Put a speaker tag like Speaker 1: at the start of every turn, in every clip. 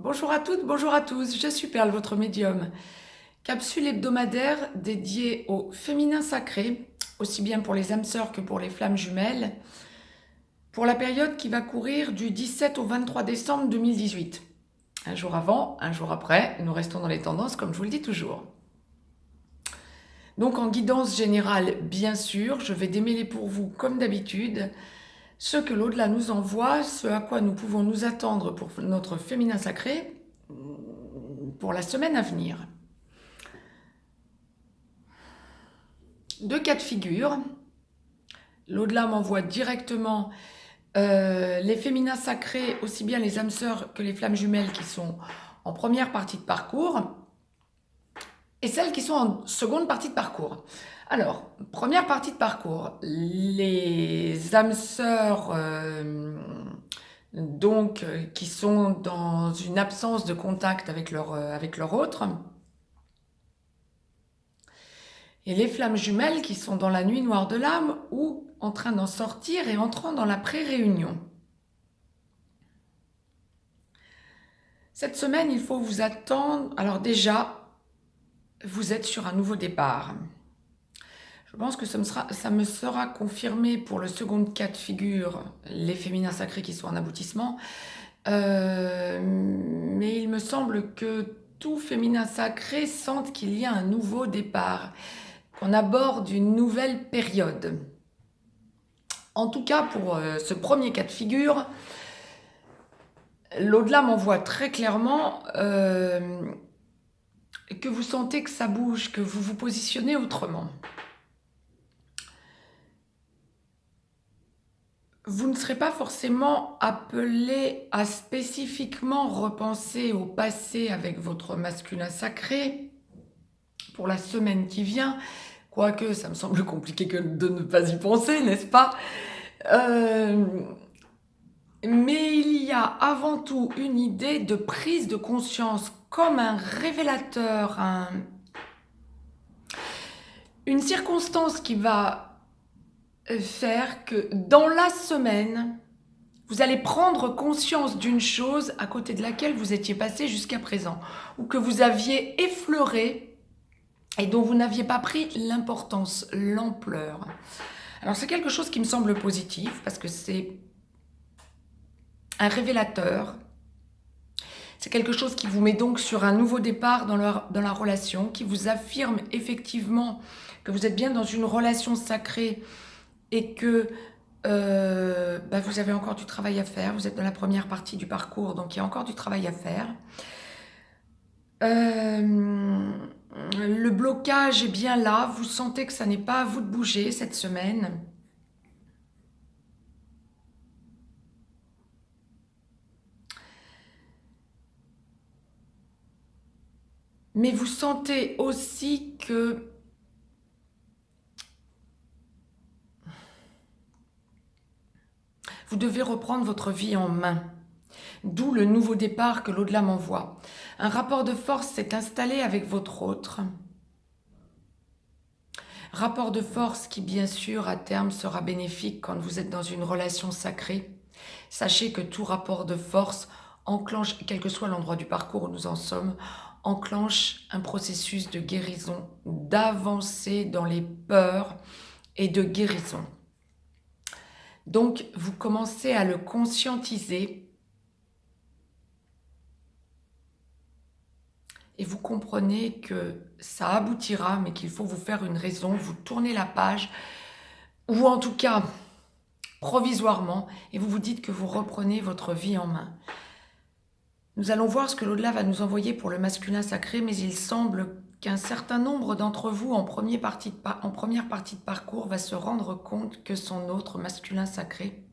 Speaker 1: Bonjour à toutes, bonjour à tous, je suis Perle, votre médium. Capsule hebdomadaire dédiée au féminin sacré, aussi bien pour les âmes sœurs que pour les flammes jumelles, pour la période qui va courir du 17 au 23 décembre 2018. Un jour avant, un jour après, nous restons dans les tendances comme je vous le dis toujours. Donc en guidance générale, bien sûr, je vais démêler pour vous, comme d'habitude, ce que l'au-delà nous envoie, ce à quoi nous pouvons nous attendre pour notre féminin sacré pour la semaine à venir. Deux cas de figure. L'au-delà m'envoie directement les féminins sacrés, aussi bien les âmes sœurs que les flammes jumelles qui sont en première partie de parcours, et celles qui sont en seconde partie de parcours. Alors, première partie de parcours, les âmes sœurs qui sont dans une absence de contact avec leur autre, et les flammes jumelles qui sont dans la nuit noire de l'âme ou en train d'en sortir et entrant dans la pré-réunion. Cette semaine, il faut vous attendre. Alors déjà, vous êtes sur un nouveau départ. Je pense que ça me sera confirmé pour le second cas de figure, les féminins sacrés qui sont en aboutissement. Mais il me semble que tout féminin sacré sente qu'il y a un nouveau départ, qu'on aborde une nouvelle période. En tout cas, pour ce premier cas de figure, l'au-delà m'envoie très clairement que vous sentez que ça bouge, que vous vous positionnez autrement. Vous ne serez pas forcément appelé à spécifiquement repenser au passé avec votre masculin sacré pour la semaine qui vient, quoique ça me semble compliqué de ne pas y penser, n'est-ce pas ? Mais il y a avant tout une idée de prise de conscience comme un révélateur, une circonstance qui va faire que dans la semaine, vous allez prendre conscience d'une chose à côté de laquelle vous étiez passé jusqu'à présent, ou que vous aviez effleuré et dont vous n'aviez pas pris l'importance, l'ampleur. Alors c'est quelque chose qui me semble positif, parce que c'est un révélateur. C'est quelque chose qui vous met donc sur un nouveau départ dans la relation, qui vous affirme effectivement que vous êtes bien dans une relation sacrée et que vous avez encore du travail à faire. Vous êtes dans la première partie du parcours, donc il y a encore du travail à faire. Le blocage est bien là. Vous sentez que ça n'est pas à vous de bouger cette semaine. Mais vous sentez aussi que vous devez reprendre votre vie en main. D'où le nouveau départ que l'au-delà m'envoie. Un rapport de force s'est installé avec votre autre. Rapport de force qui, bien sûr, à terme, sera bénéfique quand vous êtes dans une relation sacrée. Sachez que tout rapport de force enclenche, quel que soit l'endroit du parcours où nous en sommes, enclenche un processus de guérison, d'avancée dans les peurs et de guérison. Donc, vous commencez à le conscientiser et vous comprenez que ça aboutira, mais qu'il faut vous faire une raison, vous tournez la page, ou en tout cas, provisoirement, et vous vous dites que vous reprenez votre vie en main. Nous allons voir ce que l'au-delà va nous envoyer pour le masculin sacré, mais il semble qu'un certain nombre d'entre vous, en première partie de parcours, va se rendre compte que son autre masculin sacré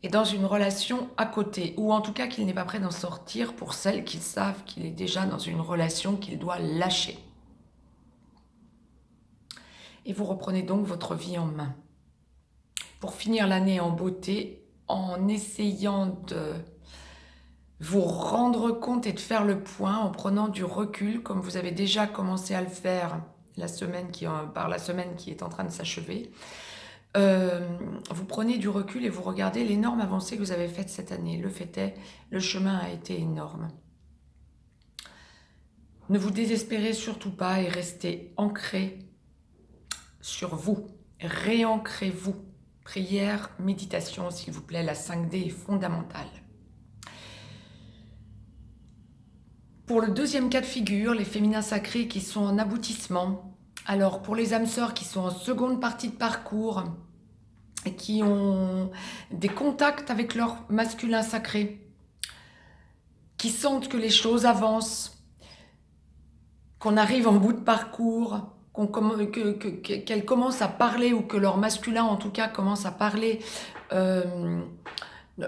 Speaker 1: est dans une relation à côté, ou en tout cas qu'il n'est pas prêt d'en sortir pour celles qui savent qu'il est déjà dans une relation qu'il doit lâcher. Et vous reprenez donc votre vie en main. Pour finir l'année en beauté, en essayant de vous rendre compte et de faire le point, en prenant du recul, comme vous avez déjà commencé à le faire par la semaine qui est en train de s'achever, vous prenez du recul et vous regardez l'énorme avancée que vous avez faite cette année. Le fait est, le chemin a été énorme. Ne vous désespérez surtout pas et restez ancré sur vous. Réancrez-vous. Prière, méditation, s'il vous plaît, la 5D est fondamentale. Pour le deuxième cas de figure, les féminins sacrés qui sont en aboutissement. Alors, pour les âmes sœurs qui sont en seconde partie de parcours et qui ont des contacts avec leur masculin sacré, qui sentent que les choses avancent, qu'on arrive en bout de parcours, qu'elles commencent à parler, ou que leur masculin en tout cas commence à parler,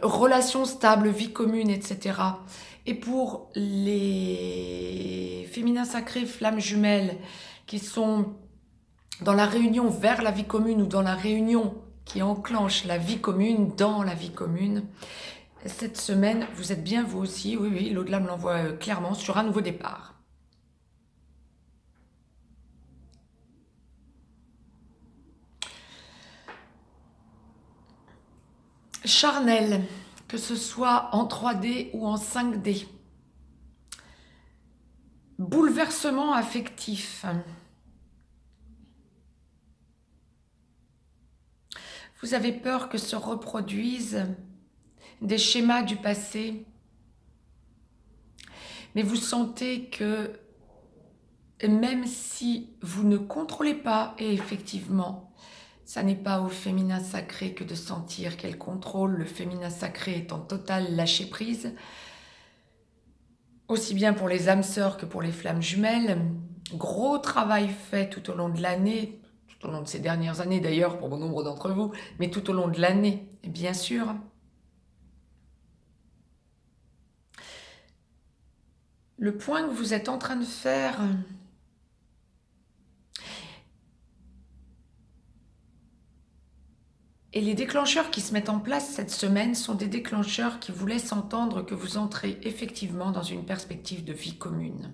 Speaker 1: relations stables, vie commune, etc. Et pour les féminins sacrés, flammes jumelles, qui sont dans la réunion vers la vie commune ou dans la réunion qui enclenche la vie commune dans la vie commune, cette semaine, vous êtes bien vous aussi, oui, l'au-delà me l'envoie clairement, sur un nouveau départ. Charnel, que ce soit en 3D ou en 5D. Bouleversement affectif. Vous avez peur que se reproduisent des schémas du passé, mais vous sentez que même si vous ne contrôlez pas, et effectivement, ça n'est pas au féminin sacré que de sentir qu'elle contrôle, le féminin sacré est en total lâcher-prise, aussi bien pour les âmes sœurs que pour les flammes jumelles. Gros travail fait tout au long de l'année, tout au long de ces dernières années d'ailleurs pour bon nombre d'entre vous, mais tout au long de l'année, bien sûr. Le point que vous êtes en train de faire, et les déclencheurs qui se mettent en place cette semaine sont des déclencheurs qui vous laissent entendre que vous entrez effectivement dans une perspective de vie commune.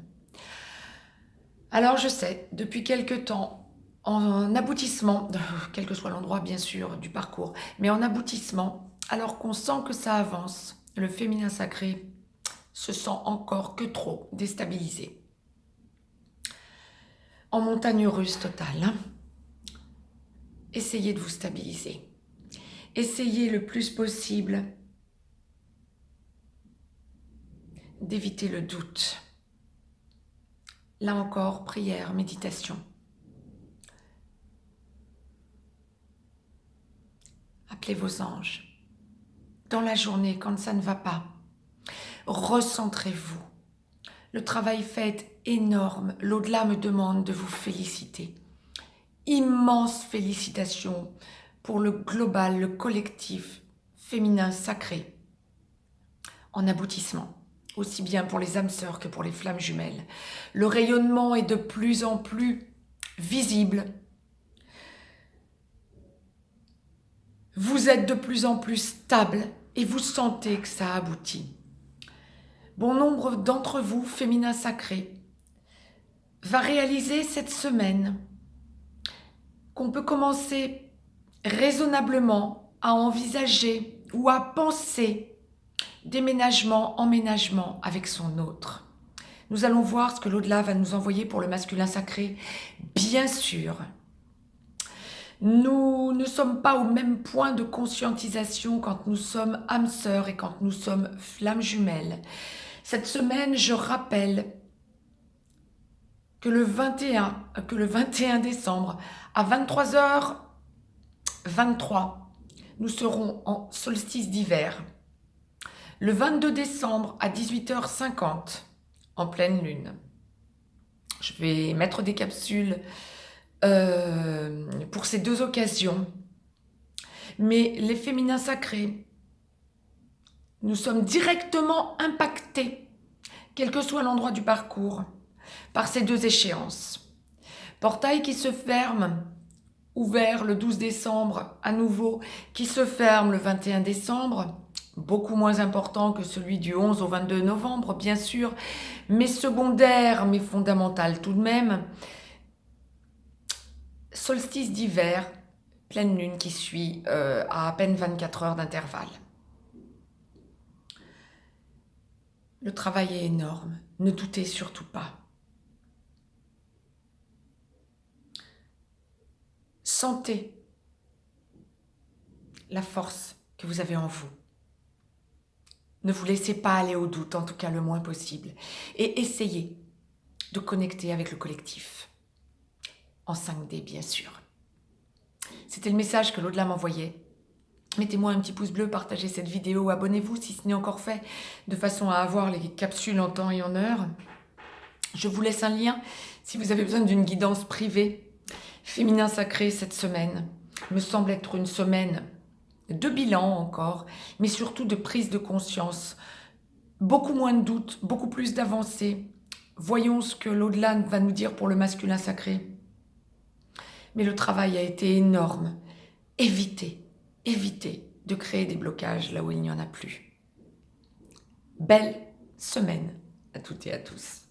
Speaker 1: Alors je sais, depuis quelque temps, en aboutissement, quel que soit l'endroit bien sûr du parcours, mais en aboutissement, alors qu'on sent que ça avance, le féminin sacré se sent encore que trop déstabilisé. En montagne russe totale, hein. Essayez de vous stabiliser. Essayez le plus possible d'éviter le doute. Là encore, prière, méditation. Appelez vos anges. Dans la journée, quand ça ne va pas, recentrez-vous. Le travail fait est énorme. L'au-delà me demande de vous féliciter. Immense félicitations pour le global, le collectif féminin sacré en aboutissement, aussi bien pour les âmes sœurs que pour les flammes jumelles. Le rayonnement est de plus en plus visible. Vous êtes de plus en plus stable et vous sentez que ça aboutit. Bon nombre d'entre vous, féminins sacrés, va réaliser cette semaine qu'on peut commencer raisonnablement à envisager ou à penser déménagement, emménagement avec son autre. Nous allons voir ce que l'au-delà va nous envoyer pour le masculin sacré. Bien sûr, nous ne sommes pas au même point de conscientisation quand nous sommes âmes sœurs et quand nous sommes flammes jumelles. Cette semaine, je rappelle que le 21 décembre à 23h23, nous serons en solstice d'hiver. Le 22 décembre à 18h50, en pleine lune. Je vais mettre des capsules pour ces deux occasions. Mais les féminins sacrés, nous sommes directement impactés, quel que soit l'endroit du parcours, par ces deux échéances. Portail qui se ferme, ouvert le 12 décembre à nouveau, qui se ferme le 21 décembre, beaucoup moins important que celui du 11 au 22 novembre, bien sûr, mais secondaire, mais fondamental tout de même. Solstice d'hiver, pleine lune qui suit à peine 24 heures d'intervalle. Le travail est énorme, ne doutez surtout pas. Sentez la force que vous avez en vous. Ne vous laissez pas aller au doute, en tout cas le moins possible. Et essayez de connecter avec le collectif. En 5D, bien sûr. C'était le message que l'au-delà m'envoyait. Mettez-moi un petit pouce bleu, partagez cette vidéo, abonnez-vous si ce n'est encore fait, de façon à avoir les capsules en temps et en heure. Je vous laisse un lien si vous avez besoin d'une guidance privée. Féminin sacré cette semaine me semble être une semaine de bilan encore, mais surtout de prise de conscience. Beaucoup moins de doutes, beaucoup plus d'avancées. Voyons ce que l'au-delà va nous dire pour le masculin sacré. Mais le travail a été énorme. Évitez de créer des blocages là où il n'y en a plus. Belle semaine à toutes et à tous.